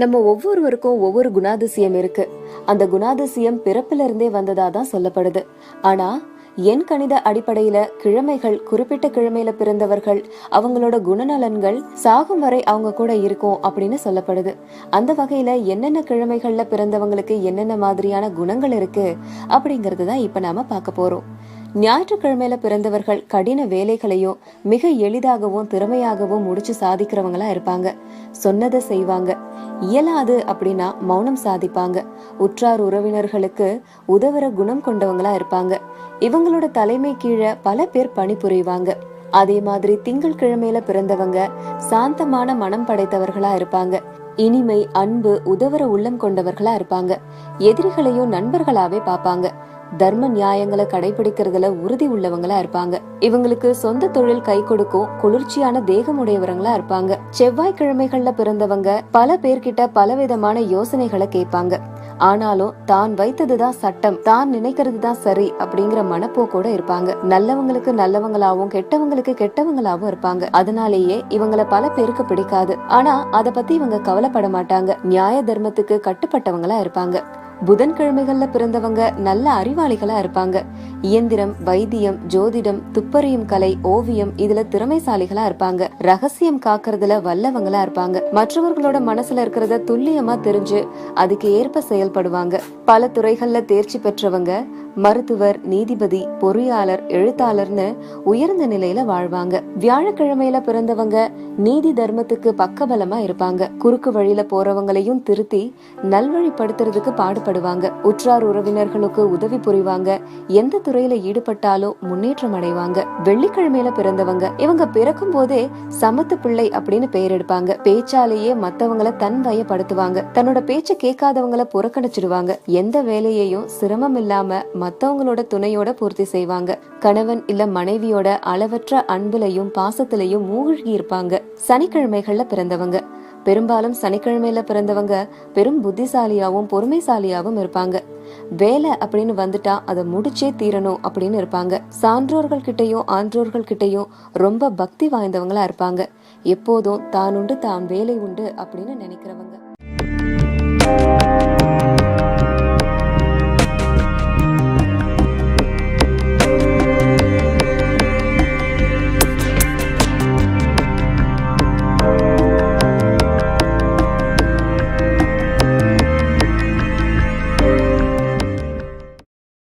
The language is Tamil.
நம்ம ஒவ்வொருவருக்கும் ஒவ்வொரு குணாதிசயம் இருக்கு. அந்த குணாதிசயம் பிறப்பில இருந்தே வந்ததாதான் சொல்லப்படுது. ஆனா எண் கணித அடிப்படையில கிழமைகள், குறிப்பிட்ட கிழமையில பிறந்தவர்கள் அவங்களோட குணநலன்கள் சாகும் வரை அவங்க கூட இருக்கும் அப்படின்னு சொல்லப்படுது. அந்த வகையில என்னென்ன கிழமைகள்ல பிறந்தவங்களுக்கு என்னென்ன மாதிரியான குணங்கள் இருக்கு அப்படிங்கறதுதான் இப்ப நாம பார்க்க போறோம். ஞாயிற்றுக்கிழமையில பிறந்தவர்கள் கடின வேலைகளையும் மிக எளிதாகவும் திறமையாகவும் முடிச்சு சாதிக்கிறவங்களா இருப்பாங்க. சொன்னதை செய்வாங்க. இயலாது அப்படின்னா மௌனம் சாதிப்பாங்க. உற்றார் உறவினர்களுக்கு உதவுற குணம் கொண்டவங்களா இருப்பாங்க. இவங்களோட தலைமை கீழே பல பேர் பணிபுரிவாங்க. அதே மாதிரி திங்கள் கிழமையில பிறந்தவங்க சாந்தமான மனம் படைத்தவர்களா இருப்பாங்க. இனிமை, அன்பு, உதவுற உள்ளம் கொண்டவர்களா இருப்பாங்க. எதிரிகளையும் நண்பர்களாவே பாப்பாங்க. தர்ம நியாயங்களை கடைபிடிக்கிறதுல உறுதி உள்ளவங்களா இருப்பாங்க. இவங்களுக்கு சொந்த தொழில் கை கொடுக்கும் குளிர்ச்சியான தேகம் உடையவங்களா இருப்பாங்க. செவ்வாய்க்கிழமைகள்ல பிறந்தவங்க பல பேர்கிட்ட பலவிதமான யோசனைகளை கேட்பாங்க. ஆனாலும் தான் வைத்ததுதான் சட்டம், தான் நினைக்கிறதுதான் சரி அப்படிங்கிற மனப்போக்கோட இருப்பாங்க. நல்லவங்களுக்கு நல்லவங்களாவும் கெட்டவங்களுக்கு கெட்டவங்களாவும் இருப்பாங்க. அதனாலேயே இவங்கள பல பேருக்கு பிடிக்காது. ஆனா அத பத்தி இவங்க கவலைப்பட மாட்டாங்க. நியாய தர்மத்துக்கு கட்டுப்பட்டவங்களா இருப்பாங்க. புதன்கிழமைகள்ல பிறந்தவங்க நல்ல அறிவாளிகளா இருப்பாங்க. இயந்திரம், வைத்தியம், ஜோதிடம், துப்பறியும் கலை, ஓவியம் இதுல திறமைசாலிகளா இருப்பாங்க. ரகசியம் காக்குறதுல வல்லவங்களா இருப்பாங்க. மற்றவர்களோட மனசுல இருக்கிறத துல்லியமா தெரிஞ்சு அதுக்கு ஏற்ப செயல்படுவாங்க. பல துறைகள்ல தேர்ச்சி பெற்றவங்க. மருத்துவர், நீதிபதி, பொறியாளர், எழுத்தாளர்னு உயர்ந்த நிலையில வாழ்வாங்க. வியாழக்கிழமையில பிறந்தவங்க நீதி தர்மத்துக்கு பக்கபலமா இருப்பாங்க. குறுக்கு வழியில போறவங்களையும் திருத்தி நல்வழிப்படுத்துறதுக்கு பாடுபடுவாங்க. உற்றார் உறவினர்களுக்கு உதவி புரிவாங்க. எந்த துறையில ஈடுபட்டாலும் முன்னேற்றம் அடைவாங்க. வெள்ளிக்கிழமையில பிறந்தவங்க இவங்க பிறக்கும் போதே சமத்து பிள்ளை அப்படின்னு பெயர் எடுப்பாங்க. பேச்சாலேயே மத்தவங்களை தன் வயப்படுத்துவாங்க. தன்னோட பேச்ச கேட்காதவங்களை புறக்கணிச்சிடுவாங்க. எந்த வேலையையும் சிரமம் இல்லாம மத்தவங்களோட துணையோட பூர்த்தி செய்வாங்க. கணவன் இல்ல மனைவியோட அளவற்ற அன்புலையும் பாசத்திலையும் மூழ்கி இருப்பாங்க. சனிக்கிழமைகள்ல பிறந்தவங்க பெரும்பாலும் சனிக்கிழமையில பிறந்தவங்க பெரும் புத்திசாலியாவும் பொறுமைசாலியாவும் இருப்பாங்க. வேலை அப்படின்னு வந்துட்டா அதை முடிச்சே தீரணும் அப்படின்னு இருப்பாங்க. சான்றோர்கள் கிட்டையும் ஆன்றோர்கள் கிட்டையும் ரொம்ப பக்தி வாய்ந்தவங்களா இருப்பாங்க. எப்போதும் தான் உண்டு தான் வேலை உண்டு அப்படின்னு நினைக்கிறவங்க.